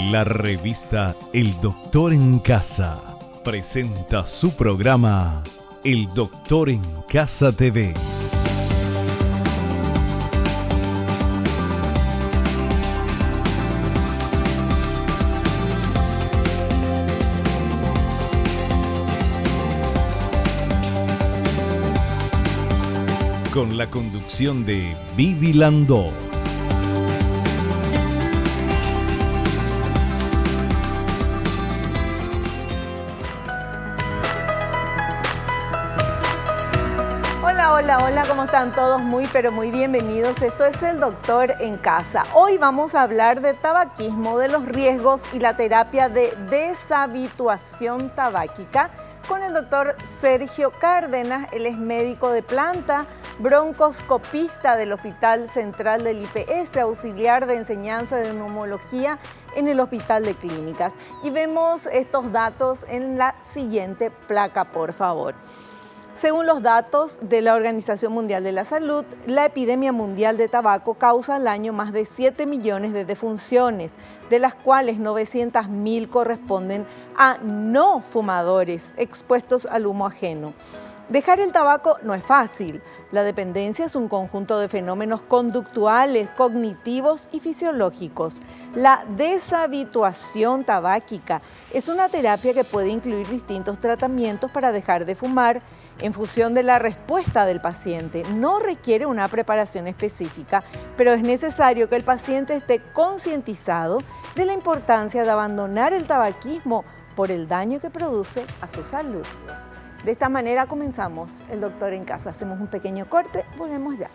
La revista El Doctor en Casa presenta su programa El Doctor en Casa TV. Con la conducción de Vivi Landó. Hola, ¿cómo están todos? Muy bienvenidos. Esto es El Doctor en Casa. Hoy vamos a hablar de tabaquismo, de los riesgos y la terapia de deshabituación tabáquica con el doctor Sergio Cárdenas. Él es médico de planta, broncoscopista del Hospital Central del IPS, auxiliar de enseñanza de neumología en el Hospital de Clínicas. Y vemos estos datos en la siguiente placa, por favor. Según los datos de la Organización Mundial de la Salud, la epidemia mundial de tabaco causa al año más de 7 millones de defunciones, de las cuales 900.000 corresponden a no fumadores expuestos al humo ajeno. Dejar el tabaco no es fácil. La dependencia es un conjunto de fenómenos conductuales, cognitivos y fisiológicos. La deshabituación tabáquica es una terapia que puede incluir distintos tratamientos para dejar de fumar en función de la respuesta del paciente. No requiere una preparación específica, pero es necesario que el paciente esté concientizado de la importancia de abandonar el tabaquismo por el daño que produce a su salud. De esta manera comenzamos El Doctor en Casa. Hacemos un pequeño corte, volvemos ya.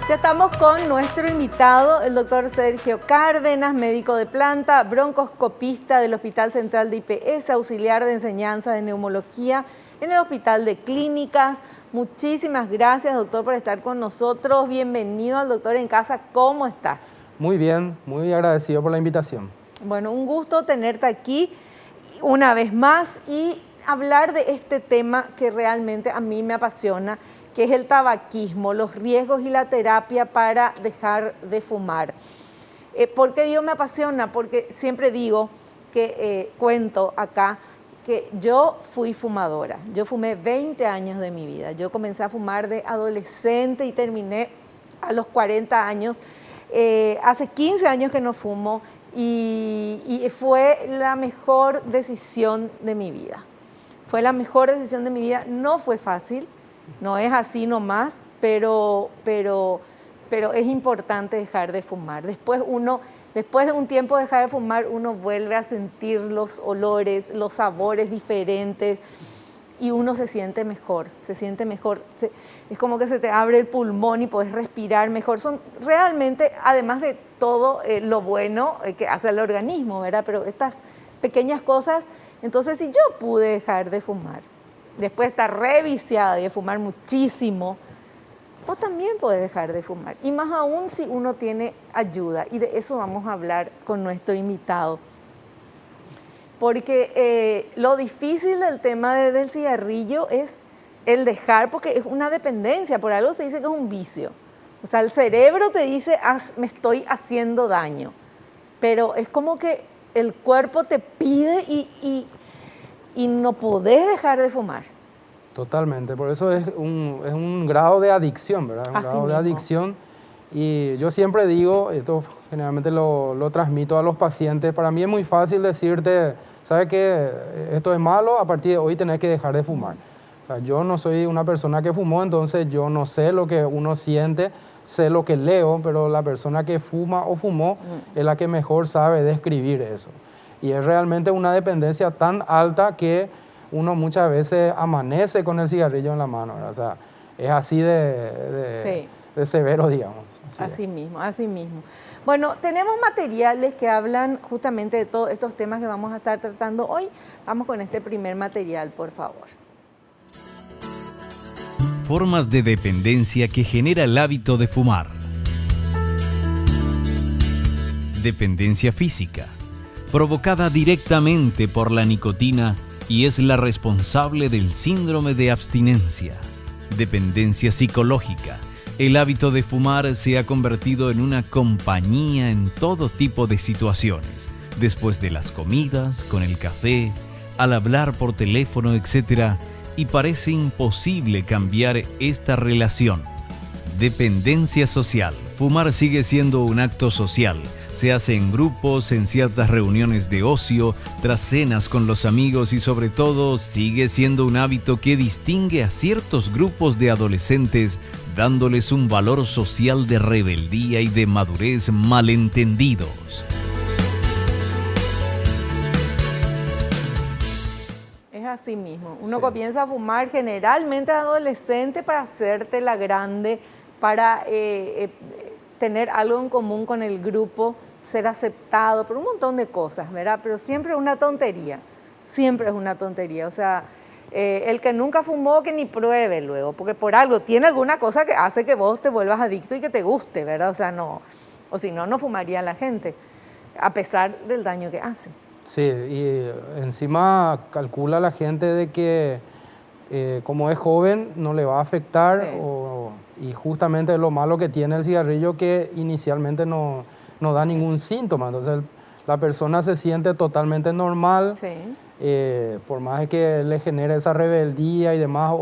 Ya estamos con nuestro invitado, el doctor Sergio Cárdenas, médico de planta, broncoscopista del Hospital Central de IPS, auxiliar de enseñanza de neumología en el Hospital de Clínicas. Muchísimas gracias, doctor, por estar con nosotros. Bienvenido al Doctor en Casa. ¿Cómo estás? Muy bien, muy agradecido por la invitación. Bueno, un gusto tenerte aquí una vez más y hablar de este tema que realmente a mí me apasiona, que es el tabaquismo, los riesgos y la terapia para dejar de fumar. ¿Por qué digo me apasiona? Porque siempre digo que cuento acá que yo fui fumadora. Yo fumé 20 años de mi vida. Yo comencé a fumar de adolescente y terminé a los 40 años. Hace 15 años que no fumo y fue la mejor decisión de mi vida. Fue la mejor decisión de mi vida. No fue fácil. No es así nomás, pero es importante dejar de fumar. Después de un tiempo de dejar de fumar, uno vuelve a sentir los olores, los sabores diferentes y uno se siente mejor. Es como que se te abre el pulmón y puedes respirar mejor. Son realmente, además de todo lo bueno que hace el organismo, ¿verdad? Pero estas pequeñas cosas, entonces si yo pude dejar de fumar, después de estar reviciada y de fumar muchísimo, vos también podés dejar de fumar. Y más aún si uno tiene ayuda. Y de eso vamos a hablar con nuestro invitado. Porque lo difícil del tema del cigarrillo es el dejar, porque es una dependencia. Por algo se dice que es un vicio. O sea, el cerebro te dice, me estoy haciendo daño. Pero es como que el cuerpo te pide y no podés dejar de fumar. Totalmente, por eso es un grado de adicción, ¿verdad? Un grado de adicción. Y yo siempre digo, esto generalmente lo transmito a los pacientes, para mí es muy fácil decirte, ¿sabes qué? Esto es malo, a partir de hoy tenés que dejar de fumar. O sea, yo no soy una persona que fumó, entonces yo no sé lo que uno siente, sé lo que leo, pero la persona que fuma o fumó es la que mejor sabe describir eso. Y es realmente una dependencia tan alta que uno muchas veces amanece con el cigarrillo en la mano, ¿verdad? O sea, es así de severo, digamos. Así mismo, así mismo. Bueno, tenemos materiales que hablan justamente de todos estos temas que vamos a estar tratando hoy. Vamos con este primer material, por favor. Formas de dependencia que genera el hábito de fumar. Dependencia física, provocada directamente por la nicotina y es la responsable del síndrome de abstinencia. Dependencia psicológica. El hábito de fumar se ha convertido en una compañía en todo tipo de situaciones, después de las comidas, con el café, al hablar por teléfono, etc., y parece imposible cambiar esta relación. Dependencia social. Fumar sigue siendo un acto social. Se hace en grupos, en ciertas reuniones de ocio, tras cenas con los amigos y sobre todo sigue siendo un hábito que distingue a ciertos grupos de adolescentes, dándoles un valor social de rebeldía y de madurez malentendidos. Es así mismo. Uno comienza a fumar generalmente adolescente para hacerte la grande, para tener algo en común con el grupo, ser aceptado por un montón de cosas, ¿verdad? Pero siempre es una tontería, siempre es una tontería. O sea, el que nunca fumó, que ni pruebe luego, porque por algo tiene alguna cosa que hace que vos te vuelvas adicto y que te guste, ¿verdad? O sea, no, o si no, no fumaría la gente, a pesar del daño que hace. Sí, y encima calcula la gente de que como es joven no le va a afectar, y justamente lo malo que tiene el cigarrillo que inicialmente no da ningún síntoma, entonces la persona se siente totalmente normal, por más que le genere esa rebeldía y demás.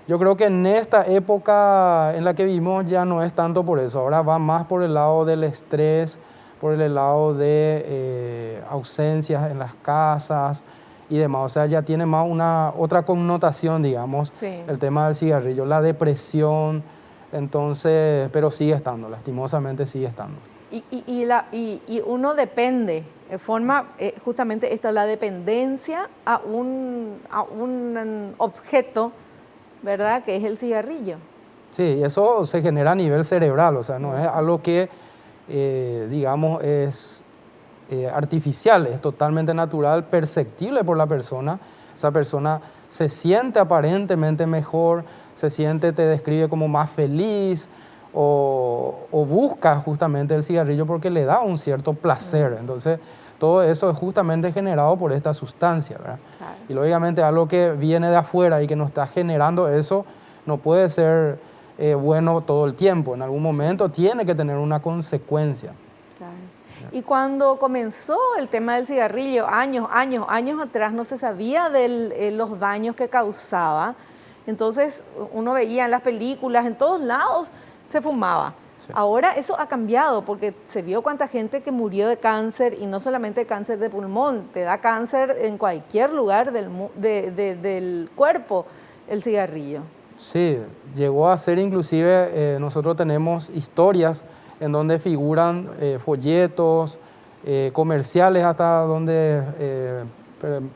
Yo creo que en esta época en la que vivimos ya no es tanto por eso, ahora va más por el lado del estrés, por el lado de ausencias en las casas y demás, o sea, ya tiene más otra connotación, digamos, el tema del cigarrillo, la depresión, entonces, pero sigue estando, lastimosamente sigue estando. Y uno depende, forma justamente esto, la dependencia a un objeto, ¿verdad?, que es el cigarrillo. Sí, eso se genera a nivel cerebral, o sea, no es algo que, digamos, es artificial, es totalmente natural, perceptible por la persona. Esa persona se siente aparentemente mejor, te describe como más feliz o busca justamente el cigarrillo porque le da un cierto placer. Entonces, todo eso es justamente generado por esta sustancia, ¿verdad? Claro. Y lógicamente algo que viene de afuera y que nos está generando eso no puede ser bueno todo el tiempo. En algún momento tiene que tener una consecuencia. Claro. Y cuando comenzó el tema del cigarrillo, años atrás, no se sabía de los daños que causaba. Entonces uno veía en las películas, en todos lados se fumaba. Sí. Ahora eso ha cambiado porque se vio cuánta gente que murió de cáncer, y no solamente cáncer de pulmón, te da cáncer en cualquier lugar del cuerpo el cigarrillo. Sí, llegó a ser inclusive, nosotros tenemos historias en donde figuran folletos, comerciales hasta donde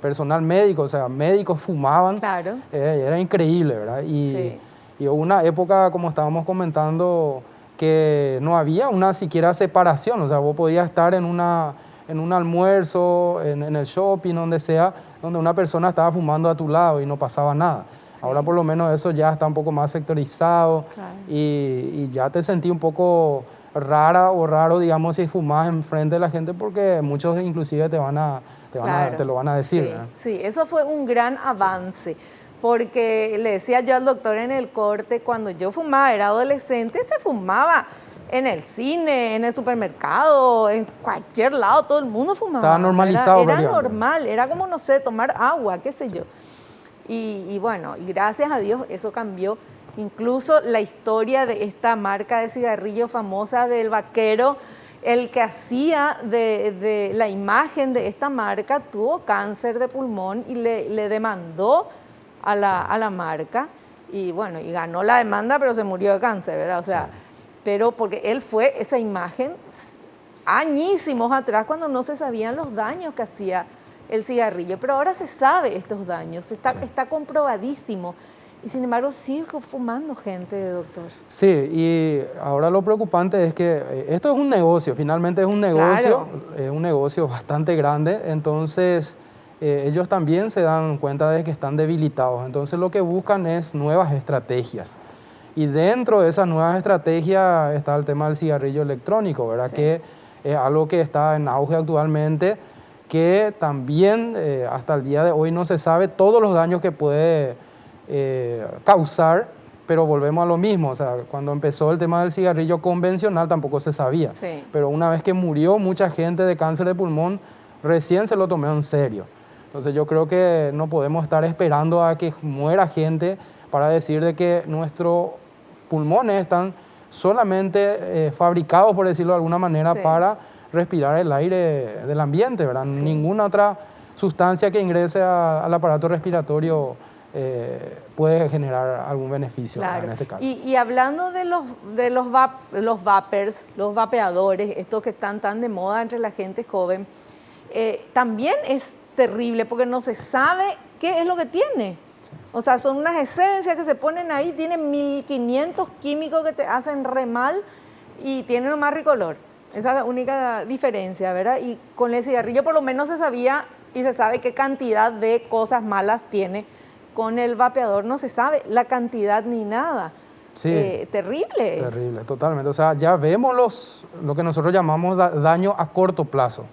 personal médico, o sea, médicos fumaban. Claro. Era increíble, ¿verdad? Y hubo una época, como estábamos comentando, que no había una siquiera separación, o sea, vos podías estar en un almuerzo, en el shopping, donde sea, donde una persona estaba fumando a tu lado y no pasaba nada. Ahora por lo menos eso ya está un poco más sectorizado. Claro. y ya te sentí un poco rara o raro, digamos, si fumas enfrente de la gente, porque muchos inclusive te lo van a decir. Sí, sí, eso fue un gran avance, porque le decía yo al doctor en el corte, cuando yo fumaba, era adolescente, se fumaba en el cine, en el supermercado, en cualquier lado, todo el mundo fumaba. Estaba normalizado. Era normal, era como, no sé, tomar agua, qué sé yo. Y bueno, y gracias a Dios eso cambió. Incluso la historia de esta marca de cigarrillo famosa del vaquero, el que hacía de la imagen de esta marca tuvo cáncer de pulmón y le demandó a la marca, y bueno, y ganó la demanda, pero se murió de cáncer, ¿verdad? O sea, pero porque él fue esa imagen añísimos atrás, cuando no se sabían los daños que hacía el cigarrillo, pero ahora se sabe estos daños, está comprobadísimo Y sin embargo sigue fumando gente, doctor. Sí, y ahora lo preocupante es que esto es un negocio, finalmente es un negocio, Claro. es un negocio bastante grande, entonces ellos también se dan cuenta de que están debilitados, entonces lo que buscan es nuevas estrategias. Y dentro de esas nuevas estrategias está el tema del cigarrillo electrónico, ¿verdad? Sí. Que es algo que está en auge actualmente, que también hasta el día de hoy no se sabe todos los daños que puede causar, pero volvemos a lo mismo, o sea, cuando empezó el tema del cigarrillo convencional tampoco se sabía, Sí. pero una vez que murió mucha gente de cáncer de pulmón, recién se lo tomó en serio. Entonces yo creo que no podemos estar esperando a que muera gente para decir de que nuestros pulmones están solamente fabricados, por decirlo de alguna manera, Sí. para respirar el aire del ambiente, ¿verdad? Sí. Ninguna otra sustancia que ingrese al aparato respiratorio puede generar algún beneficio, Claro. en este caso. Y hablando de los vapers, los vapeadores, estos que están tan de moda entre la gente joven, también es terrible porque no se sabe qué es lo que tiene. Sí. O sea, son unas esencias que se ponen ahí, tienen 1500 químicos que te hacen re mal y tienen nomás ricolor. Esa es la única diferencia, ¿verdad? Y con el cigarrillo por lo menos se sabía y se sabe qué cantidad de cosas malas tiene. Con el vapeador no se sabe la cantidad ni nada. Sí. Terrible es. Terrible, totalmente. O sea, ya vemos lo que nosotros llamamos daño a corto plazo.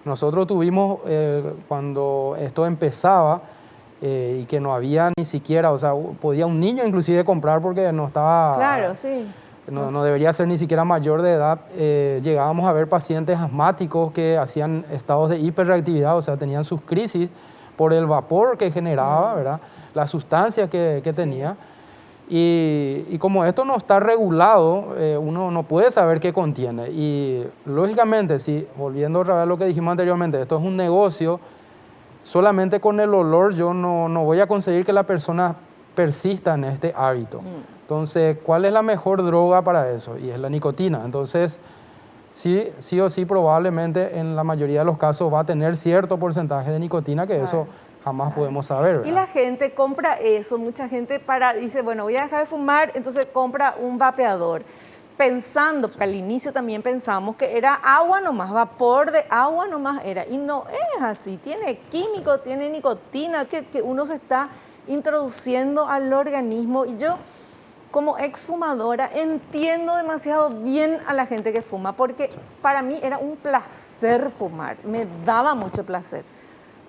Nosotros tuvimos, cuando esto empezaba y que no había ni siquiera, o sea, podía un niño inclusive comprar porque no estaba... Claro, sí. No debería ser ni siquiera mayor de edad. Llegábamos a ver pacientes asmáticos que hacían estados de hiperreactividad, o sea, tenían sus crisis por el vapor que generaba, ¿verdad? La sustancia que tenía. Y como esto no está regulado, uno no puede saber qué contiene. Y lógicamente, si, volviendo a lo que dijimos anteriormente, esto es un negocio, solamente con el olor yo no voy a conseguir que la persona persista en este hábito. Entonces, ¿cuál es la mejor droga para eso? Y es la nicotina. Entonces, sí o sí, probablemente en la mayoría de los casos va a tener cierto porcentaje de nicotina, que eso jamás podemos saber, ¿verdad? Y la gente compra eso, mucha gente dice, bueno, voy a dejar de fumar, entonces compra un vapeador. Pensando, porque al inicio también pensamos que era agua nomás, vapor de agua nomás era. Y no es así, tiene químico, tiene nicotina, que uno se está introduciendo al organismo. Y yo, como exfumadora, entiendo demasiado bien a la gente que fuma, porque para mí era un placer fumar, me daba mucho placer.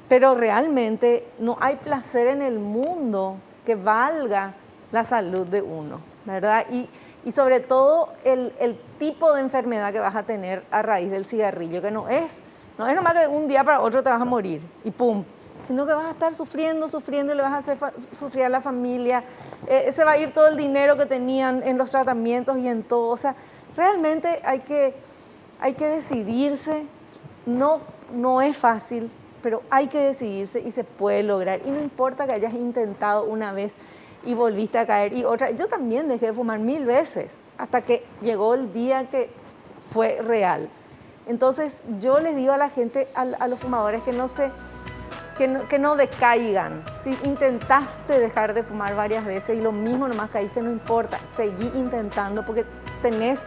Pero realmente no hay placer en el mundo que valga la salud de uno, ¿verdad? Y sobre todo el tipo de enfermedad que vas a tener a raíz del cigarrillo, que no es nomás que de un día para otro te vas a morir y pum, sino que vas a estar sufriendo y le vas a hacer sufrir a la familia, se va a ir todo el dinero que tenían en los tratamientos y en todo. O sea, realmente hay que decidirse, no es fácil, pero hay que decidirse y se puede lograr. Y no importa que hayas intentado una vez y volviste a caer y otra. Yo también dejé de fumar 1000 veces hasta que llegó el día que fue real. Entonces yo les digo a la gente, a los fumadores, que no decaigan. Si intentaste dejar de fumar varias veces y lo mismo nomás caíste, no importa, seguí intentando porque tenés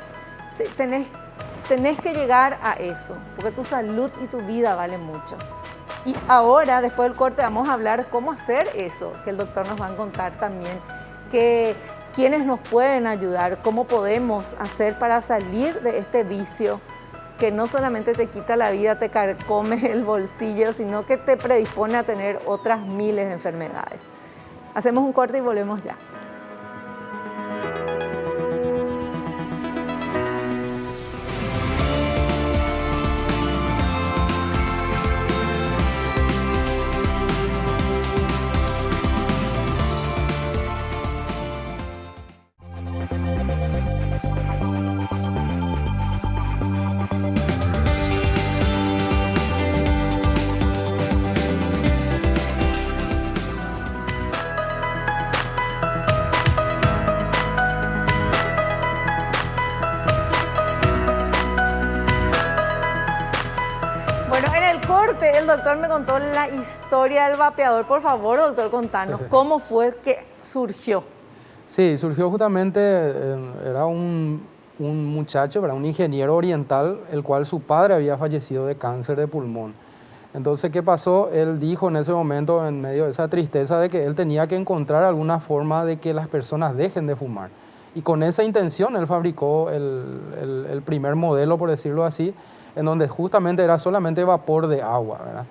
que llegar a eso, porque tu salud y tu vida valen mucho. Y ahora, después del corte, vamos a hablar cómo hacer eso, que el doctor nos va a contar también, quiénes nos pueden ayudar, cómo podemos hacer para salir de este vicio que no solamente te quita la vida, te carcome el bolsillo, sino que te predispone a tener otras miles de enfermedades. Hacemos un corte y volvemos ya. el doctor me contó la historia del vapeador. Por favor, doctor, contanos, ¿cómo fue que surgió? Sí, surgió justamente, era un muchacho, ¿verdad? Un ingeniero oriental, el cual su padre había fallecido de cáncer de pulmón. Entonces, ¿qué pasó? Él dijo en ese momento, en medio de esa tristeza, de que él tenía que encontrar alguna forma de que las personas dejen de fumar. Y con esa intención él fabricó el primer modelo, por decirlo así, en donde justamente era solamente vapor de agua, ¿verdad?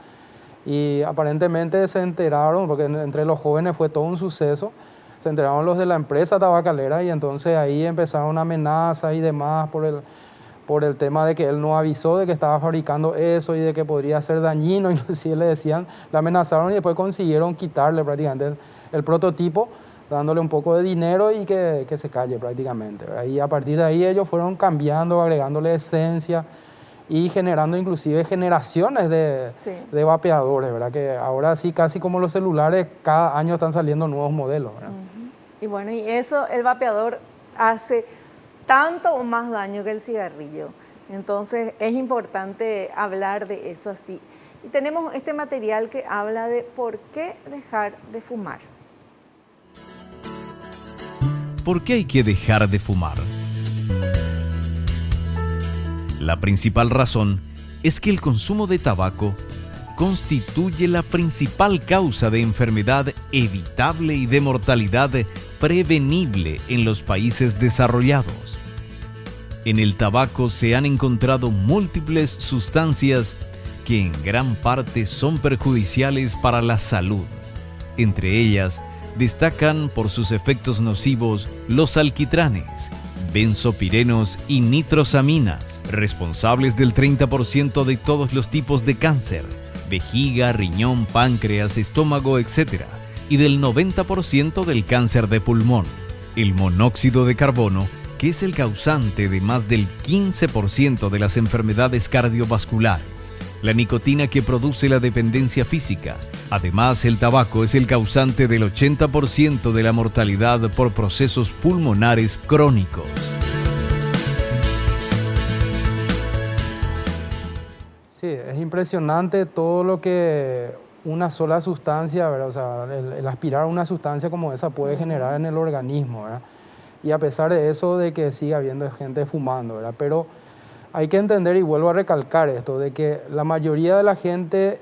Y aparentemente se enteraron, porque entre los jóvenes fue todo un suceso, se enteraron los de la empresa tabacalera y entonces ahí empezaron amenazas y demás por el tema de que él no avisó de que estaba fabricando eso y de que podría ser dañino, inclusive le decían, le amenazaron y después consiguieron quitarle prácticamente el prototipo, dándole un poco de dinero y que se calle prácticamente, ¿verdad? Y a partir de ahí ellos fueron cambiando, agregándole esencia y generando inclusive generaciones de vapeadores, ¿verdad? Que ahora sí, casi como los celulares, cada año están saliendo nuevos modelos, ¿verdad? Y bueno, y eso, el vapeador hace tanto o más daño que el cigarrillo. Entonces es importante hablar de eso así. Y tenemos este material que habla de por qué dejar de fumar. ¿Por qué hay que dejar de fumar? La principal razón es que el consumo de tabaco constituye la principal causa de enfermedad evitable y de mortalidad prevenible en los países desarrollados. En el tabaco se han encontrado múltiples sustancias que en gran parte son perjudiciales para la salud. Entre ellas, destacan por sus efectos nocivos los alquitranes, benzopirenos y nitrosaminas, responsables del 30% de todos los tipos de cáncer, vejiga, riñón, páncreas, estómago, etc., y del 90% del cáncer de pulmón. El monóxido de carbono, que es el causante de más del 15% de las enfermedades cardiovasculares. La nicotina, que produce la dependencia física. Además, el tabaco es el causante del 80% de la mortalidad por procesos pulmonares crónicos. Sí, es impresionante todo lo que una sola sustancia, ¿verdad? O sea, el aspirar una sustancia como esa puede generar en el organismo, ¿verdad? Y a pesar de eso, de que siga habiendo gente fumando, ¿verdad? Pero hay que entender, y vuelvo a recalcar esto, de que la mayoría de la gente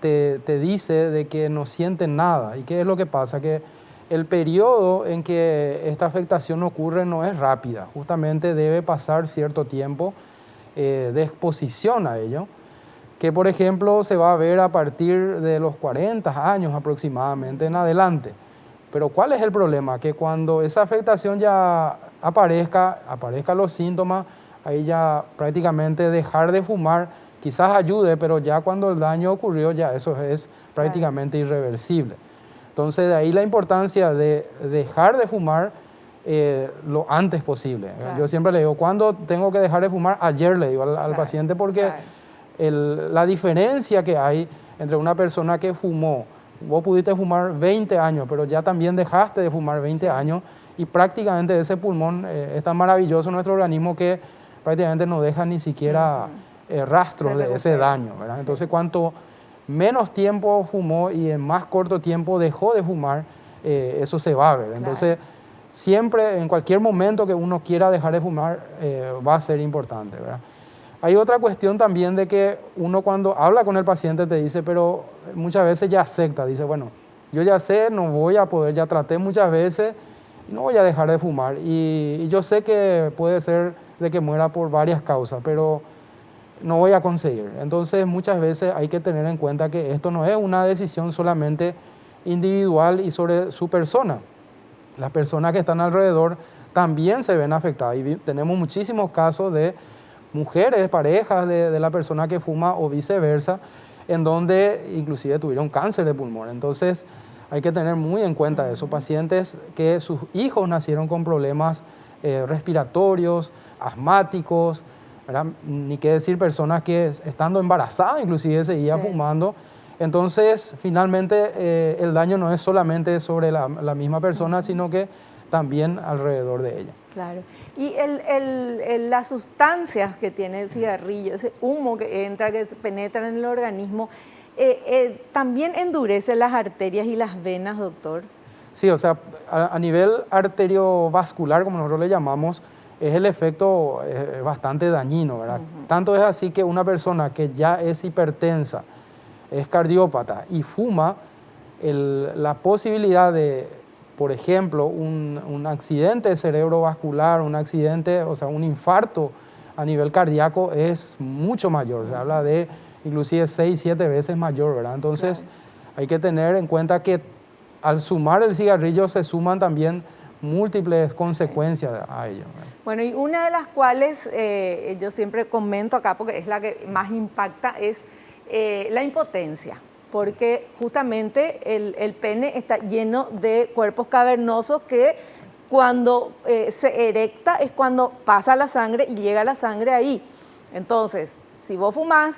te dice de que no sienten nada. ¿Y qué es lo que pasa? Que el periodo en que esta afectación ocurre no es rápida. Justamente debe pasar cierto tiempo de exposición a ello, que por ejemplo se va a ver a partir de los 40 años aproximadamente en adelante. Pero ¿cuál es el problema? Que cuando esa afectación ya aparezcan los síntomas, ahí ya prácticamente dejar de fumar quizás ayude, pero ya cuando el daño ocurrió, ya eso es prácticamente irreversible. Entonces, de ahí la importancia de dejar de fumar lo antes posible. Claro. Yo siempre le digo, ¿cuándo tengo que dejar de fumar? Ayer le digo al paciente, porque la diferencia que hay entre una persona que fumó, vos pudiste fumar 20 años, pero ya también dejaste de fumar 20 años, y prácticamente ese pulmón es tan maravilloso nuestro organismo que prácticamente no deja ni siquiera rastros de ese daño, ¿verdad? Entonces, cuanto menos tiempo fumó y en más corto tiempo dejó de fumar, eso se va a ver. Entonces, siempre, en cualquier momento que uno quiera dejar de fumar, va a ser importante, ¿verdad? Hay otra cuestión también de que uno, cuando habla con el paciente, te dice, pero muchas veces ya acepta, dice, bueno, yo ya sé, no voy a poder, ya traté muchas veces, no voy a dejar de fumar, y yo sé que puede ser de que muera por varias causas, pero no voy a conseguir. Entonces, muchas veces hay que tener en cuenta que esto no es una decisión solamente individual y sobre su persona. Las personas que están alrededor también se ven afectadas, y tenemos muchísimos casos de mujeres, parejas de la persona que fuma o viceversa, en donde inclusive tuvieron cáncer de pulmón. Entonces, hay que tener muy en cuenta eso. Pacientes que sus hijos nacieron con problemas respiratorios, asmáticos, ¿verdad? Ni qué decir personas que estando embarazadas inclusive seguía fumando. Entonces, finalmente, el daño no es solamente sobre la misma persona, sino que también alrededor de ella. Claro. Y las sustancias que tiene el cigarrillo, ese humo que entra, que penetra en el organismo, ¿también endurece las arterias y las venas, doctor? Sí, o sea, a nivel arteriovascular, como nosotros le llamamos, es el efecto bastante dañino, ¿verdad? Tanto es así que una persona que ya es hipertensa, es cardiópata y fuma, la posibilidad de, por ejemplo, un accidente cerebrovascular, un accidente, o sea, un infarto a nivel cardíaco es mucho mayor. Se habla de inclusive 6, 7 veces mayor, ¿verdad? Entonces, hay que tener en cuenta que al sumar el cigarrillo se suman también múltiples consecuencias a ello, ¿verdad? Bueno, y una de las cuales yo siempre comento acá, porque es la que más impacta, es la impotencia. Porque justamente el pene está lleno de cuerpos cavernosos que cuando se erecta es cuando pasa la sangre y llega la sangre ahí. Entonces, si vos fumás,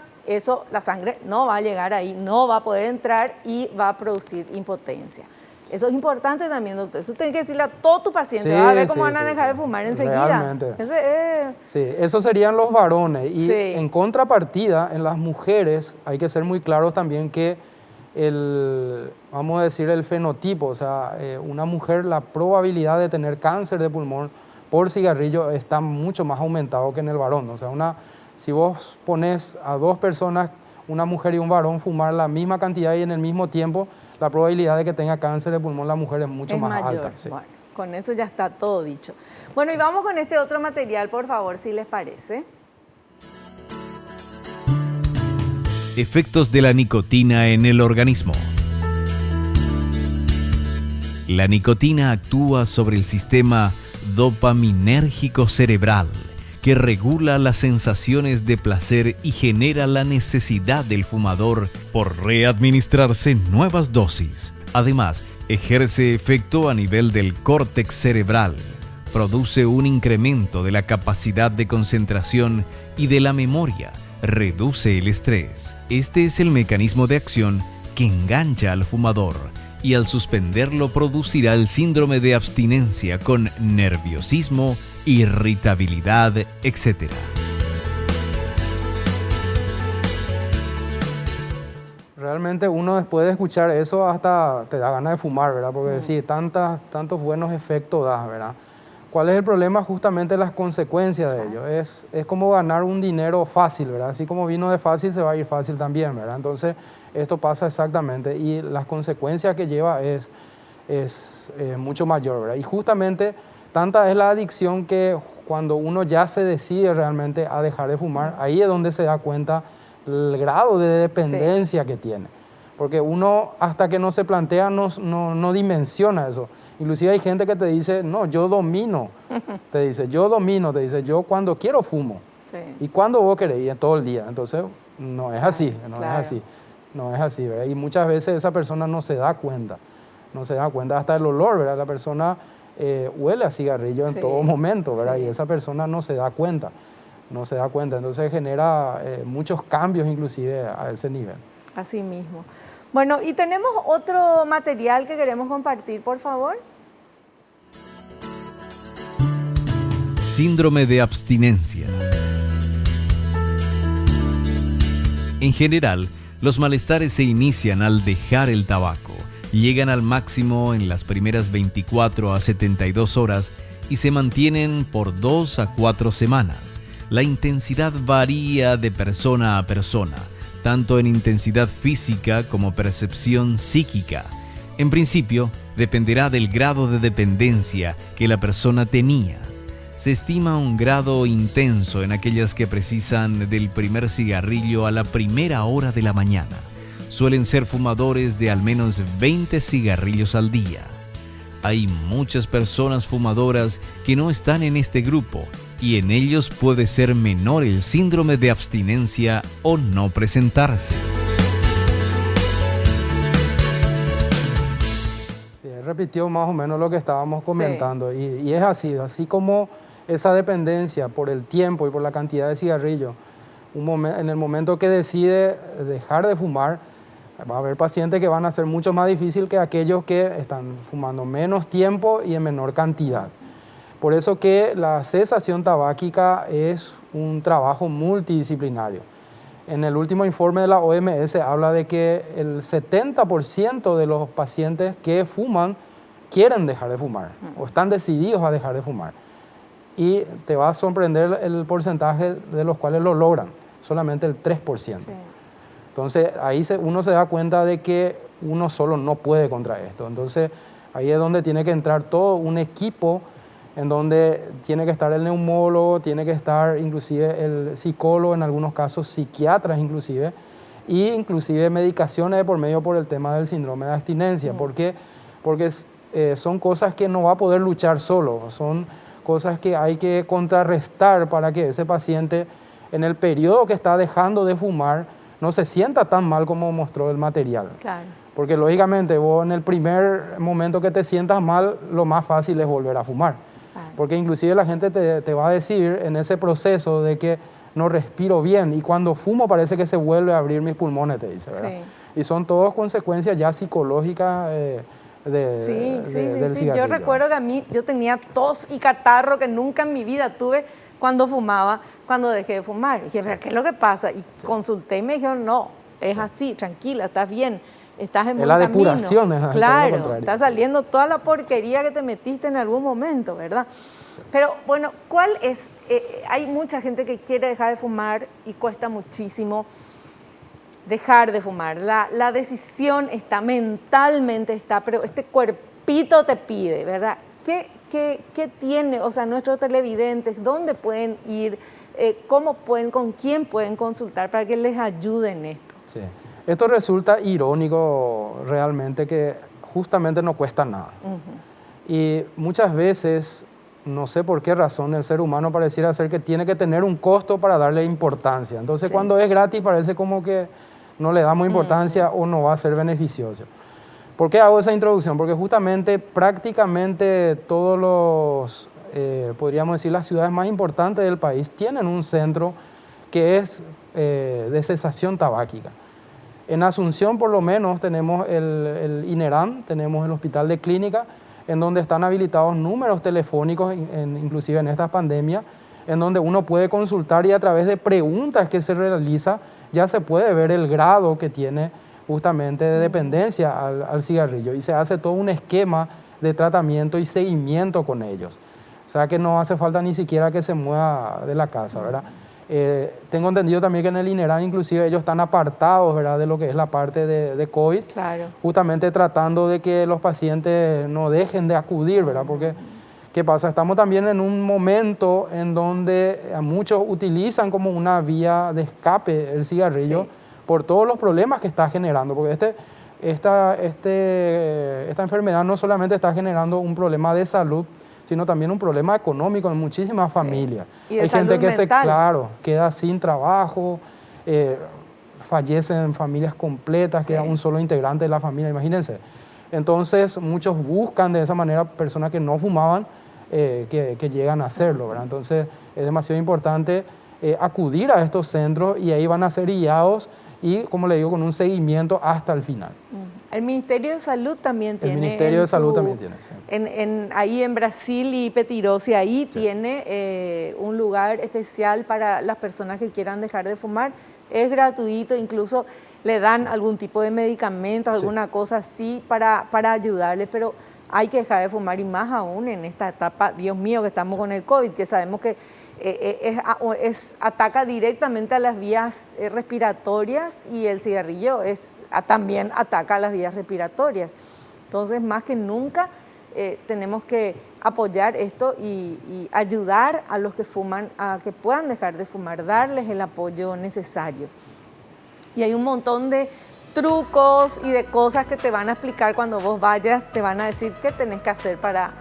la sangre no va a llegar ahí, no va a poder entrar y va a producir impotencia. Eso es importante también, doctor. Eso tienes que decirle a todo tu paciente. Vas a ver cómo van a dejar de fumar enseguida. Realmente. Sí, esos serían los varones. Y en contrapartida, en las mujeres, hay que ser muy claros también que vamos a decir, el fenotipo, o sea, una mujer, la probabilidad de tener cáncer de pulmón por cigarrillo está mucho más aumentado que en el varón. O sea, si vos pones a 2 personas, una mujer y un varón, fumar la misma cantidad y en el mismo tiempo, la probabilidad de que tenga cáncer de pulmón la mujer es mucho más alta. Sí. Bueno, con eso ya está todo dicho. Bueno, y vamos con este otro material, por favor, si les parece. Efectos de la nicotina en el organismo. La nicotina actúa sobre el sistema dopaminérgico cerebral, que regula las sensaciones de placer y genera la necesidad del fumador por readministrarse nuevas dosis. Además, ejerce efecto a nivel del córtex cerebral, produce un incremento de la capacidad de concentración y de la memoria, reduce el estrés. Este es el mecanismo de acción que engancha al fumador y al suspenderlo producirá el síndrome de abstinencia con nerviosismo, irritabilidad, etc. Realmente uno después de escuchar eso hasta te da ganas de fumar, ¿verdad? Porque sí, tantos buenos efectos da, ¿verdad? ¿Cuál es el problema? Justamente las consecuencias de ello. Es como ganar un dinero fácil, ¿verdad? Así como vino de fácil, se va a ir fácil también, ¿verdad? Entonces, esto pasa exactamente y las consecuencias que lleva es mucho mayor, ¿verdad? Y justamente tanta es la adicción que cuando uno ya se decide realmente a dejar de fumar, ahí es donde se da cuenta el grado de dependencia que tiene. Porque uno hasta que no se plantea no dimensiona eso. Inclusive hay gente que te dice, no, yo domino, te dice, yo cuando quiero fumo. Sí. Y cuando vos querés, y todo el día. Entonces, no es así, no es así, ¿verdad? Y muchas veces esa persona no se da cuenta hasta el olor, ¿verdad? La persona huele a cigarrillo en todo momento, ¿verdad? Sí. Y esa persona no se da cuenta, entonces genera muchos cambios inclusive a ese nivel. Así mismo. Bueno, y tenemos otro material que queremos compartir, por favor. Síndrome de abstinencia. En general, los malestares se inician al dejar el tabaco, llegan al máximo en las primeras 24 a 72 horas y se mantienen por 2 a 4 semanas. La intensidad varía de persona a persona, tanto en intensidad física como percepción psíquica. En principio, dependerá del grado de dependencia que la persona tenía. Se estima un grado intenso en aquellas que precisan del primer cigarrillo a la primera hora de la mañana. Suelen ser fumadores de al menos 20 cigarrillos al día. Hay muchas personas fumadoras que no están en este grupo y en ellos puede ser menor el síndrome de abstinencia o no presentarse. Repitió más o menos lo que estábamos comentando, y es así como esa dependencia por el tiempo y por la cantidad de cigarrillos, en el momento que decide dejar de fumar, Va a haber pacientes que van a ser mucho más difíciles que aquellos que están fumando menos tiempo y en menor cantidad. Por eso que la cesación tabáquica es un trabajo multidisciplinario. En el último informe de la OMS habla de que el 70% de los pacientes que fuman quieren dejar de fumar o están decididos a dejar de fumar. Y te va a sorprender el porcentaje de los cuales lo logran, solamente el 3%. Sí. Entonces ahí uno se da cuenta de que uno solo no puede contra esto. Entonces ahí es donde tiene que entrar todo un equipo en donde tiene que estar el neumólogo, tiene que estar inclusive el psicólogo, en algunos casos psiquiatras inclusive, y inclusive medicaciones de por medio por el tema del síndrome de abstinencia. ¿Por qué? Porque son cosas que no va a poder luchar solo, son cosas que hay que contrarrestar para que ese paciente en el periodo que está dejando de fumar no se sienta tan mal como mostró el material. Claro. Porque lógicamente vos en el primer momento que te sientas mal, lo más fácil es volver a fumar. Claro. Porque inclusive la gente te va a decir en ese proceso de que no respiro bien y cuando fumo parece que se vuelve a abrir mis pulmones, te dice, ¿verdad? Sí. Y son todas consecuencias ya psicológicas del cigarrillo. Yo recuerdo que a mí, yo tenía tos y catarro que nunca en mi vida tuve cuando fumaba, cuando dejé de fumar. Y dije, ¿qué es lo que pasa? Y consulté y me dijeron, no, es así, tranquila, estás bien, estás en buen camino. Es la depuración, es claro, está saliendo toda la porquería que te metiste en algún momento, ¿verdad? Sí. Pero bueno, ¿cuál es? Hay mucha gente que quiere dejar de fumar y cuesta muchísimo dejar de fumar. La decisión está, mentalmente está, pero este cuerpito te pide, ¿verdad? ¿Qué tiene, o sea, nuestros televidentes, dónde pueden ir, cómo pueden, con quién pueden consultar para que les ayude en esto? Sí. Esto resulta irónico realmente que justamente no cuesta nada. Y muchas veces, no sé por qué razón, el ser humano pareciera ser que tiene que tener un costo para darle importancia. Entonces cuando es gratis parece como que no le damos importancia o no va a ser beneficioso. ¿Por qué hago esa introducción? Porque justamente prácticamente todos los, podríamos decir, las ciudades más importantes del país tienen un centro que es de cesación tabáquica. En Asunción por lo menos tenemos el INERAM, tenemos el Hospital de Clínica, en donde están habilitados números telefónicos, inclusive en esta pandemia, en donde uno puede consultar y a través de preguntas que se realiza ya se puede ver el grado que tiene justamente de dependencia al cigarrillo y se hace todo un esquema de tratamiento y seguimiento con ellos. O sea que no hace falta ni siquiera que se mueva de la casa, ¿verdad? Tengo entendido también que en el INERAN inclusive ellos están apartados, ¿verdad?, de lo que es la parte de COVID, claro, justamente tratando de que los pacientes no dejen de acudir, ¿verdad? Porque ¿qué pasa? Estamos también en un momento en donde muchos utilizan como una vía de escape el cigarrillo, sí, por todos los problemas que está generando, porque esta enfermedad no solamente está generando un problema de salud, sino también un problema económico en muchísimas familias. Y de hay gente que mental. Queda sin trabajo, fallecen familias completas, queda un solo integrante de la familia, imagínense. Entonces muchos buscan de esa manera personas que no fumaban que llegan a hacerlo, ¿verdad? Entonces es demasiado importante acudir a estos centros y ahí van a ser guiados y, como le digo, con un seguimiento hasta el final. El Ministerio de Salud también tiene... El Ministerio de Salud también tiene, sí. Ahí en Brasil y Petirosi, ahí tiene un lugar especial para las personas que quieran dejar de fumar. Es gratuito, incluso le dan algún tipo de medicamento, alguna cosa así para ayudarles, pero hay que dejar de fumar y más aún en esta etapa, Dios mío, que estamos con el COVID, que sabemos que ataca directamente a las vías respiratorias y el cigarrillo también ataca a las vías respiratorias. Entonces, más que nunca, tenemos que apoyar esto y ayudar a los que fuman a que puedan dejar de fumar, darles el apoyo necesario. Y hay un montón de trucos y de cosas que te van a explicar cuando vos vayas, te van a decir qué tenés que hacer para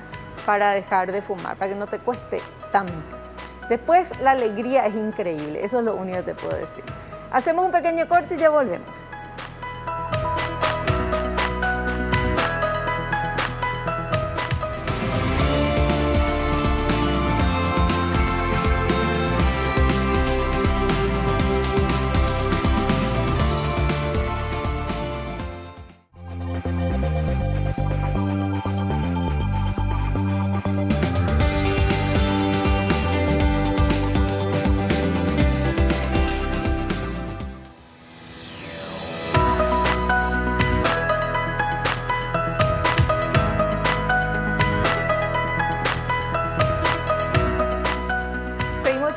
dejar de fumar, para que no te cueste tanto. Después, la alegría es increíble, eso es lo único que te puedo decir. Hacemos un pequeño corte y ya volvemos.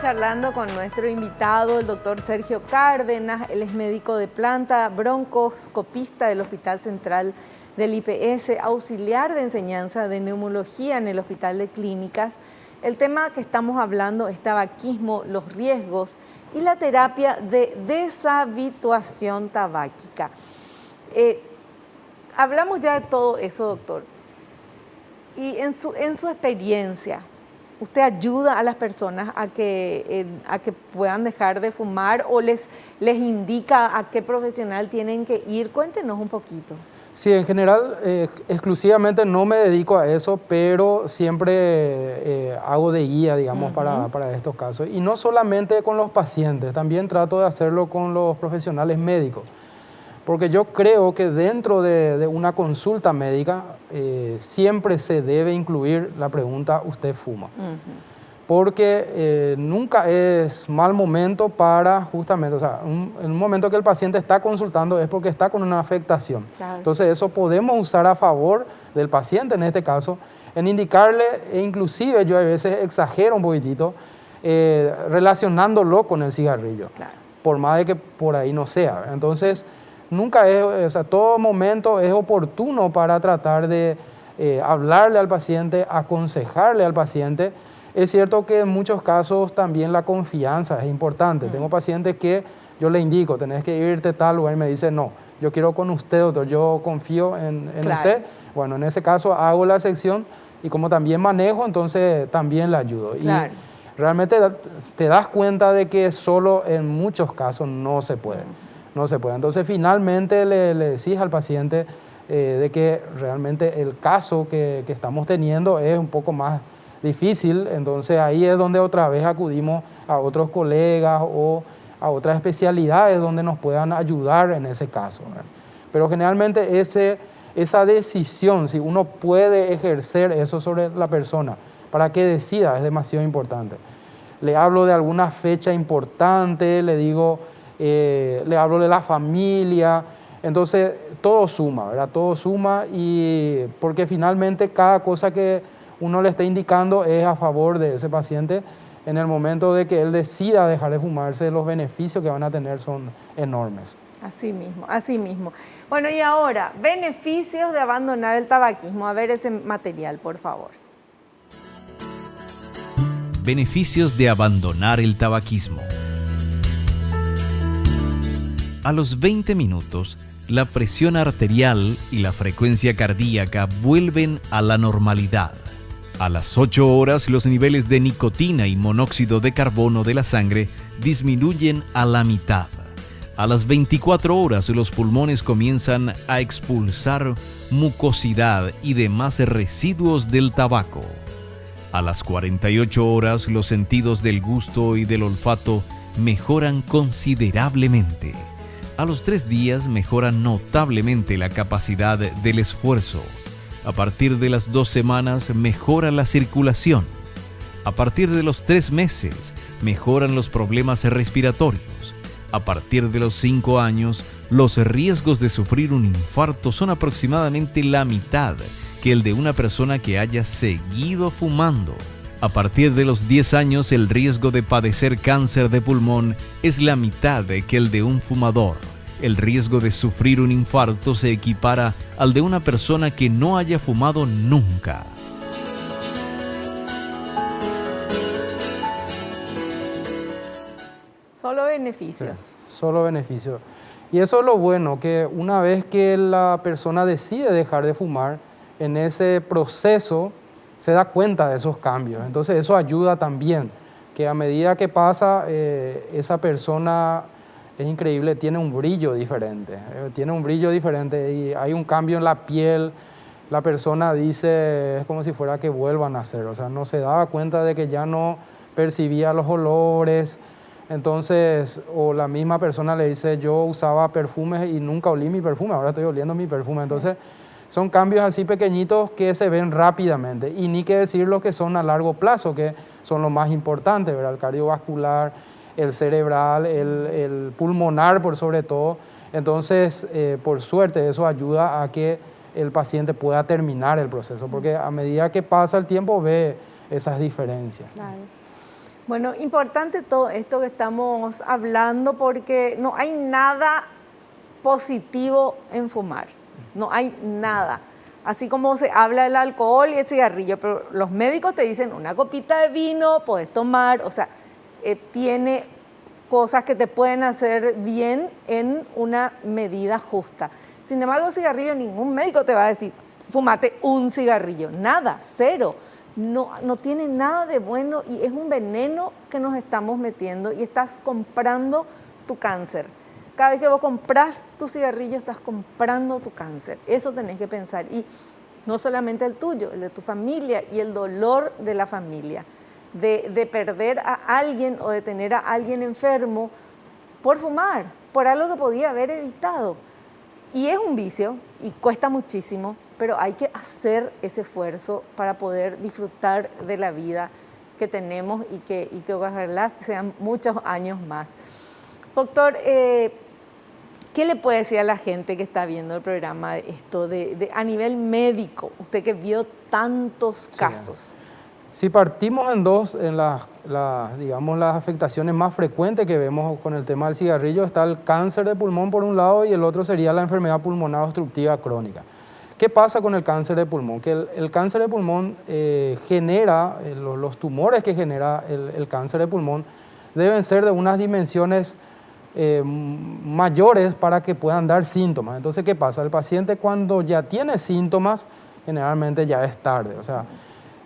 charlando con nuestro invitado, el doctor Sergio Cárdenas. Él es médico de planta, broncoscopista del Hospital Central del IPS, auxiliar de enseñanza de neumología en el Hospital de Clínicas. El tema que estamos hablando es tabaquismo, los riesgos y la terapia de deshabituación tabáquica. Hablamos ya de todo eso, doctor. Y en su experiencia, ¿usted ayuda a las personas a que puedan dejar de fumar o les indica a qué profesional tienen que ir? Cuéntenos un poquito. Sí, en general, exclusivamente no me dedico a eso, pero siempre hago de guía, digamos, para estos casos. Y no solamente con los pacientes, también trato de hacerlo con los profesionales médicos. Porque yo creo que dentro de una consulta médica siempre se debe incluir la pregunta ¿usted fuma? Porque nunca es mal momento para justamente, o sea, en un momento que el paciente está consultando es porque está con una afectación. Claro. Entonces eso podemos usar a favor del paciente en este caso, en indicarle, e inclusive yo a veces exagero un poquitito, relacionándolo con el cigarrillo, claro, por más de que por ahí no sea. Entonces, nunca es, o sea, todo momento es oportuno para tratar de hablarle al paciente, aconsejarle al paciente. Es cierto que en muchos casos también la confianza es importante. Tengo pacientes que yo le indico, tenés que irte a tal lugar y me dice, no, yo quiero con usted, doctor, yo confío en claro, usted. Bueno, en ese caso hago la sección y como también manejo, entonces también le ayudo. Claro. Y realmente te das cuenta de que solo en muchos casos no se puede. No se puede. Entonces, finalmente le decís al paciente de que realmente el caso que estamos teniendo es un poco más difícil. Entonces, ahí es donde otra vez acudimos a otros colegas o a otras especialidades donde nos puedan ayudar en ese caso, ¿verdad? Pero generalmente esa decisión, si uno puede ejercer eso sobre la persona para que decida, es demasiado importante. Le hablo de alguna fecha importante, le digo... le hablo de la familia, entonces todo suma, ¿verdad? Todo suma y porque finalmente cada cosa que uno le está indicando es a favor de ese paciente en el momento de que él decida dejar de fumarse, los beneficios que van a tener son enormes. Así mismo, así mismo. Bueno, y ahora, beneficios de abandonar el tabaquismo. A ver ese material, por favor. Beneficios de abandonar el tabaquismo. A los 20 minutos, la presión arterial y la frecuencia cardíaca vuelven a la normalidad. A las 8 horas, los niveles de nicotina y monóxido de carbono de la sangre disminuyen a la mitad. A las 24 horas, los pulmones comienzan a expulsar mucosidad y demás residuos del tabaco. A las 48 horas, los sentidos del gusto y del olfato mejoran considerablemente. A los 3 días mejora notablemente la capacidad del esfuerzo. A partir de las 2 semanas mejora la circulación. A partir de los 3 meses mejoran los problemas respiratorios. A partir de los 5 años, los riesgos de sufrir un infarto son aproximadamente la mitad que el de una persona que haya seguido fumando. A partir de los 10 años, el riesgo de padecer cáncer de pulmón es la mitad que el de un fumador. El riesgo de sufrir un infarto se equipara al de una persona que no haya fumado nunca. Solo beneficios. Sí, solo beneficios. Y eso es lo bueno, que una vez que la persona decide dejar de fumar, en ese proceso se da cuenta de esos cambios. Entonces eso ayuda también, que a medida que pasa, esa persona, es increíble, tiene un brillo diferente. Y hay un cambio en la piel. La persona dice, es como si fuera que vuelva a nacer. O sea, no se daba cuenta de que ya no percibía los olores. Entonces, o la misma persona le dice, yo usaba perfumes y nunca olí mi perfume, ahora estoy oliendo mi perfume. Entonces, son cambios así pequeñitos que se ven rápidamente. Y ni que decir los que son a largo plazo, que son lo más importante, ¿verdad? El cardiovascular, el cerebral, el pulmonar por sobre todo. Entonces, por suerte, eso ayuda a que el paciente pueda terminar el proceso, porque a medida que pasa el tiempo ve esas diferencias. Claro. Bueno, importante todo esto que estamos hablando porque no hay nada positivo en fumar, no hay nada. Así como se habla del alcohol y el cigarrillo, pero los médicos te dicen una copita de vino, puedes tomar, o sea, tiene cosas que te pueden hacer bien en una medida justa. Sin embargo, el cigarrillo, ningún médico te va a decir, fúmate un cigarrillo, nada, cero. No tiene nada de bueno y es un veneno que nos estamos metiendo y estás comprando tu cáncer. Cada vez que vos compras tu cigarrillo, estás comprando tu cáncer. Eso tenés que pensar. Y no solamente el tuyo, el de tu familia y el dolor de la familia. De perder a alguien o de tener a alguien enfermo por fumar, por algo que podía haber evitado. Y es un vicio y cuesta muchísimo, pero hay que hacer ese esfuerzo para poder disfrutar de la vida que tenemos y que ojalá sean muchos años más. Doctor, ¿qué le puede decir a la gente que está viendo el programa de esto a nivel médico? Usted que vio tantos casos. Si partimos en dos, digamos, las afectaciones más frecuentes que vemos con el tema del cigarrillo, está el cáncer de pulmón por un lado y el otro sería la enfermedad pulmonar obstructiva crónica. ¿Qué pasa con el cáncer de pulmón? Que el cáncer de pulmón genera, los tumores que genera el cáncer de pulmón deben ser de unas dimensiones mayores para que puedan dar síntomas. Entonces, ¿qué pasa? El paciente cuando ya tiene síntomas, generalmente ya es tarde. O sea,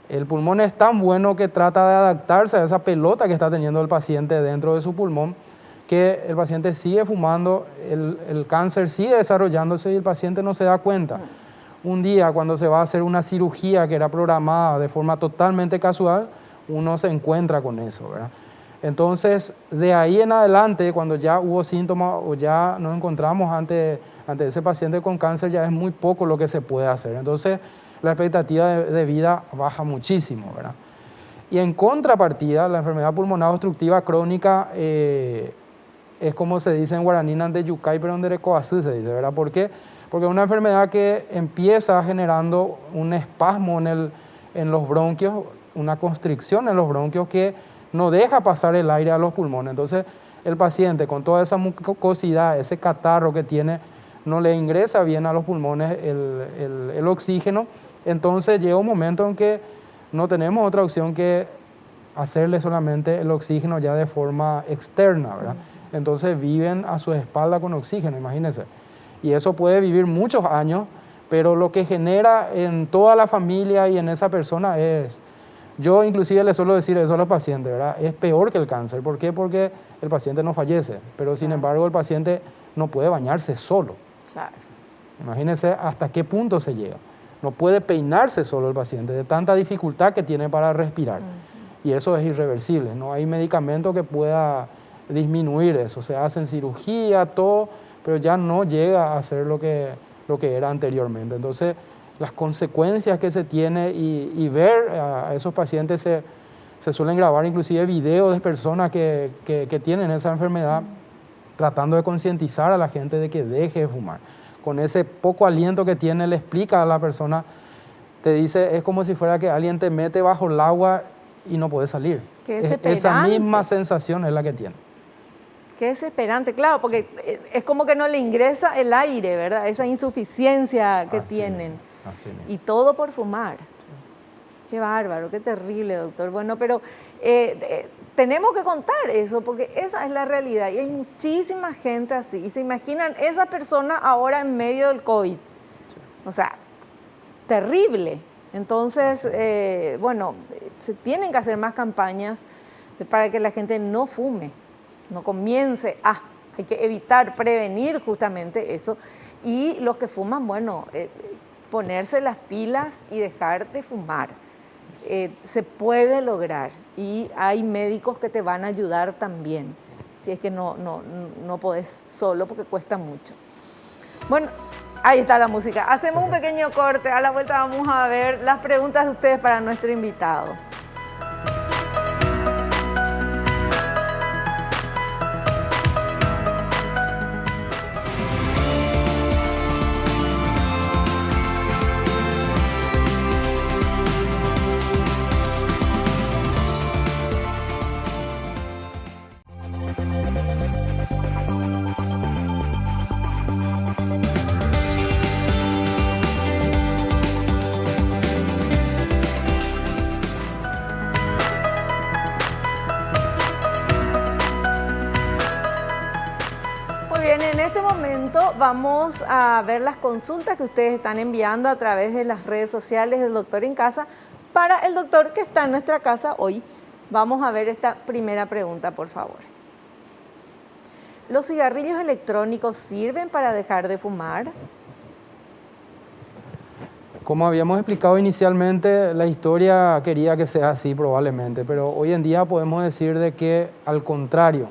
el pulmón es tan bueno que trata de adaptarse a esa pelota que está teniendo el paciente dentro de su pulmón, que el paciente sigue fumando, el cáncer sigue desarrollándose y el paciente no se da cuenta. Un día, cuando se va a hacer una cirugía que era programada de forma totalmente casual, uno se encuentra con eso, ¿verdad? Entonces, de ahí en adelante, cuando ya hubo síntomas o ya nos encontramos ante ese paciente con cáncer, ya es muy poco lo que se puede hacer. Entonces, la expectativa de vida baja muchísimo, ¿verdad? Y en contrapartida, la enfermedad pulmonar obstructiva crónica es como se dice en guaraní, de yucay, pero de recoazú se dice, ¿verdad? ¿Por qué? Porque es una enfermedad que empieza generando un espasmo en los bronquios, una constricción en los bronquios que no deja pasar el aire a los pulmones. Entonces, el paciente con toda esa mucosidad, ese catarro que tiene, no le ingresa bien a los pulmones el oxígeno. Entonces, llega un momento en que no tenemos otra opción que hacerle solamente el oxígeno ya de forma externa, ¿verdad? Entonces, viven a su espalda con oxígeno, imagínense. Y eso puede vivir muchos años, pero lo que genera en toda la familia y en esa persona es... Yo inclusive le suelo decir eso a los pacientes, ¿verdad? Es peor que el cáncer. ¿Por qué? Porque el paciente no fallece, pero sin embargo el paciente no puede bañarse solo. Claro. Imagínense hasta qué punto se llega. No puede peinarse solo el paciente, de tanta dificultad que tiene para respirar. Y eso es irreversible, no hay medicamento que pueda disminuir eso. Se hacen cirugía, todo, pero ya no llega a ser lo que era anteriormente. Entonces, las consecuencias que se tiene y ver a esos pacientes, se suelen grabar inclusive videos de personas que tienen esa enfermedad, tratando de concientizar a la gente de que deje de fumar. Con ese poco aliento que tiene, le explica a la persona, te dice, es como si fuera que alguien te mete bajo el agua y no puedes salir. Esa misma sensación es la que tiene. Qué desesperante, claro, porque es como que no le ingresa el aire, ¿verdad? Esa insuficiencia que tienen. Así mismo. Y todo por fumar. Sí. Qué bárbaro, qué terrible, doctor. Bueno, pero tenemos que contar eso, porque esa es la realidad. Y hay muchísima gente así. Y se imaginan esa persona ahora en medio del COVID. Sí. O sea, terrible. Entonces, bueno, se tienen que hacer más campañas para que la gente no fume. No comience hay que evitar, prevenir justamente eso. Y los que fuman, bueno, ponerse las pilas y dejar de fumar. Se puede lograr y hay médicos que te van a ayudar también, si es que no podés solo porque cuesta mucho. Bueno, ahí está la música. Hacemos un pequeño corte, a la vuelta vamos a ver las preguntas de ustedes para nuestro invitado. momento vamos a ver las consultas que ustedes están enviando a través de las redes sociales del Doctor en Casa para el doctor que está en nuestra casa hoy. Vamos a ver esta primera pregunta, por favor. ¿Los cigarrillos electrónicos sirven para dejar de fumar? Como habíamos explicado inicialmente, la historia quería que sea así probablemente, pero hoy en día podemos decir de que al contrario,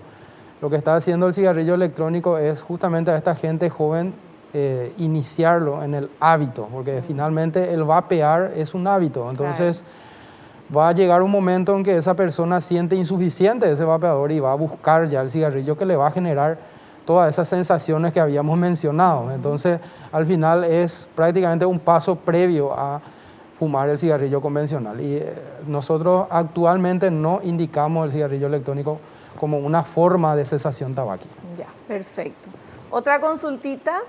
lo que está haciendo el cigarrillo electrónico es justamente a esta gente joven iniciarlo en el hábito, porque finalmente el vapear es un hábito, entonces va a llegar un momento en que esa persona siente insuficiente ese vapeador y va a buscar ya el cigarrillo que le va a generar todas esas sensaciones que habíamos mencionado. Entonces, al final es prácticamente un paso previo a fumar el cigarrillo convencional. Y nosotros actualmente no indicamos el cigarrillo electrónico como una forma de cesación tabáquica. Ya, perfecto. Otra consultita.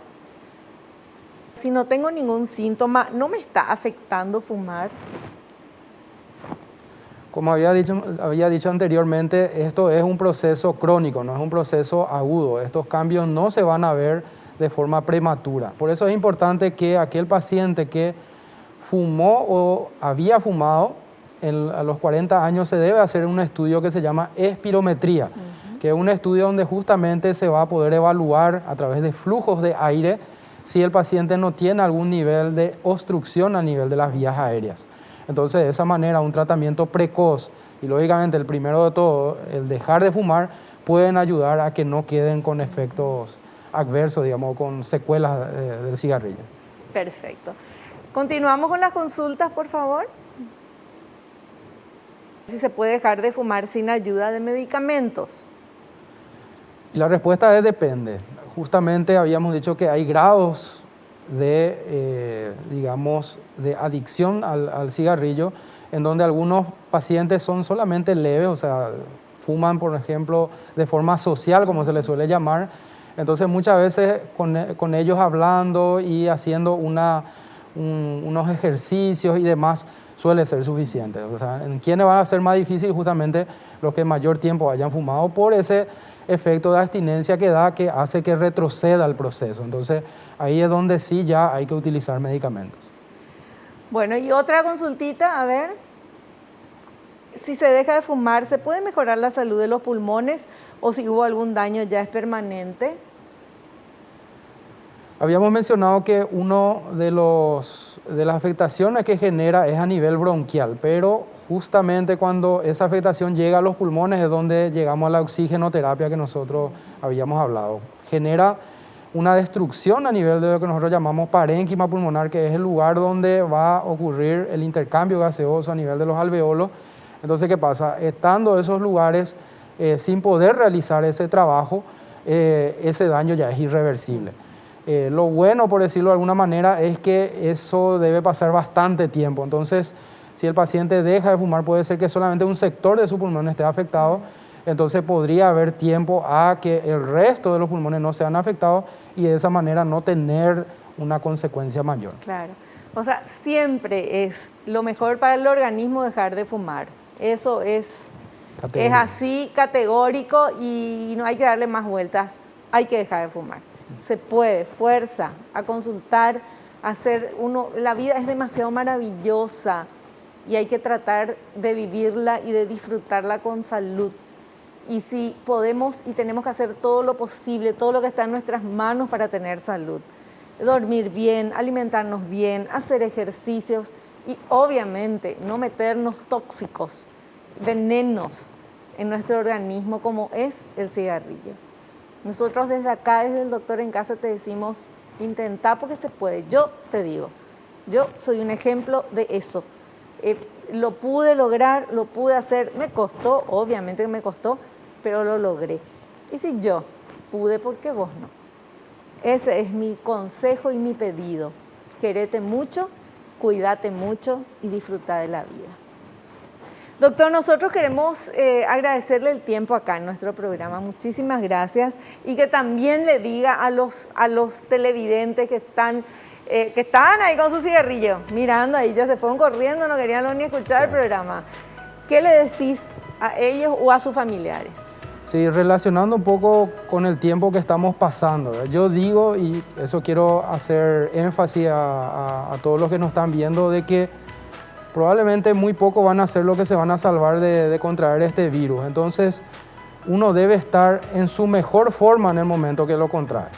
Si no tengo ningún síntoma, ¿no me está afectando fumar? Como había dicho anteriormente, esto es un proceso crónico, no es un proceso agudo. Estos cambios no se van a ver de forma prematura. Por eso es importante que aquel paciente que fumó o había fumado a los 40 años se debe hacer un estudio que se llama espirometría, que es un estudio donde justamente se va a poder evaluar a través de flujos de aire si el paciente no tiene algún nivel de obstrucción a nivel de las vías aéreas. Entonces, de esa manera, un tratamiento precoz y, lógicamente, el primero de todo, el dejar de fumar, pueden ayudar a que no queden con efectos adversos, digamos, con secuelas del cigarrillo. Perfecto. Continuamos con las consultas, por favor. Si se puede dejar de fumar sin ayuda de medicamentos. La respuesta es depende. Justamente habíamos dicho que hay grados de, digamos, de adicción al cigarrillo, en donde algunos pacientes son solamente leves, o sea, fuman, por ejemplo, de forma social, como se les suele llamar. Entonces, muchas veces con ellos hablando y haciendo unos ejercicios y demás, suele ser suficiente. O sea, en quienes va a ser más difícil, justamente los que mayor tiempo hayan fumado, por ese efecto de abstinencia que da, que hace que retroceda el proceso. Entonces, ahí es donde sí ya hay que utilizar medicamentos. Bueno, y otra consultita, a ver. Si se deja de fumar, ¿se puede mejorar la salud de los pulmones o si hubo algún daño ya es permanente? Habíamos mencionado que uno de las afectaciones que genera es a nivel bronquial, pero justamente cuando esa afectación llega a los pulmones es donde llegamos a la oxigenoterapia que nosotros habíamos hablado. Genera una destrucción a nivel de lo que nosotros llamamos parénquima pulmonar, que es el lugar donde va a ocurrir el intercambio gaseoso a nivel de los alveolos. Entonces, ¿qué pasa? Estando esos lugares sin poder realizar ese trabajo, ese daño ya es irreversible. Lo bueno, por decirlo de alguna manera, es que eso debe pasar bastante tiempo. Entonces, si el paciente deja de fumar, puede ser que solamente un sector de su pulmón esté afectado, entonces podría haber tiempo a que el resto de los pulmones no sean afectados y de esa manera no tener una consecuencia mayor. Claro. O sea, siempre es lo mejor para el organismo dejar de fumar. Eso es así categórico y no hay que darle más vueltas, hay que dejar de fumar. Se puede, fuerza, a consultar, la vida es demasiado maravillosa y hay que tratar de vivirla y de disfrutarla con salud. Y si podemos y tenemos que hacer todo lo posible, todo lo que está en nuestras manos para tener salud. Dormir bien, alimentarnos bien, hacer ejercicios y obviamente no meternos tóxicos, venenos en nuestro organismo como es el cigarrillo. Nosotros desde acá, desde el Doctor en Casa, te decimos, intentá porque se puede. Yo te digo, yo soy un ejemplo de eso. Lo pude lograr, lo pude hacer, me costó, obviamente que me costó, pero lo logré. Y si yo pude, ¿por qué vos no? Ese es mi consejo y mi pedido. Querete mucho, cuídate mucho y disfruta de la vida. Doctor, nosotros queremos agradecerle el tiempo acá en nuestro programa. Muchísimas gracias. Y que también le diga a los televidentes que estaban ahí con su cigarrillo, mirando ahí, ya se fueron corriendo, no querían ni escuchar el programa. ¿Qué le decís a ellos o a sus familiares? Sí, relacionando un poco con el tiempo que estamos pasando, ¿verdad? Yo digo, y eso quiero hacer énfasis a todos los que nos están viendo, de que probablemente muy poco van a ser lo que se van a salvar de contraer este virus. Entonces, uno debe estar en su mejor forma en el momento que lo contrae.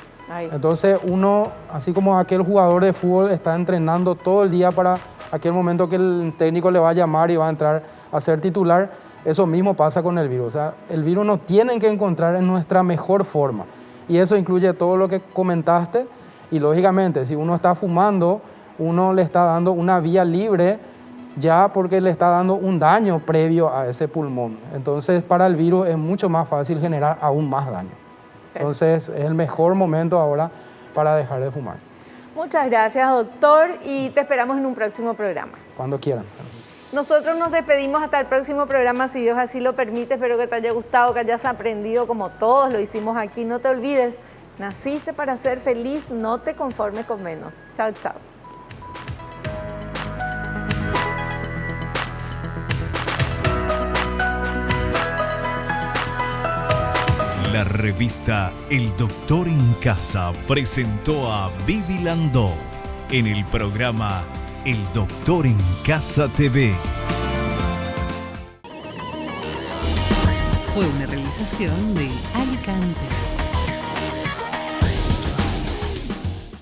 Entonces, uno, así como aquel jugador de fútbol está entrenando todo el día para aquel momento que el técnico le va a llamar y va a entrar a ser titular, eso mismo pasa con el virus. O sea, el virus nos tiene que encontrar en nuestra mejor forma. Y eso incluye todo lo que comentaste. Y lógicamente, si uno está fumando, uno le está dando una vía libre ya porque le está dando un daño previo a ese pulmón. Entonces, para el virus es mucho más fácil generar aún más daño. Entonces, es el mejor momento ahora para dejar de fumar. Muchas gracias, doctor, y te esperamos en un próximo programa. Cuando quieran. Nosotros nos despedimos hasta el próximo programa, si Dios así lo permite. Espero que te haya gustado, que hayas aprendido como todos lo hicimos aquí. No te olvides, naciste para ser feliz, no te conformes con menos. Chao, chao. La revista El Doctor en Casa presentó a Vivi Landó en el programa El Doctor en Casa TV. Fue una realización de Alicante.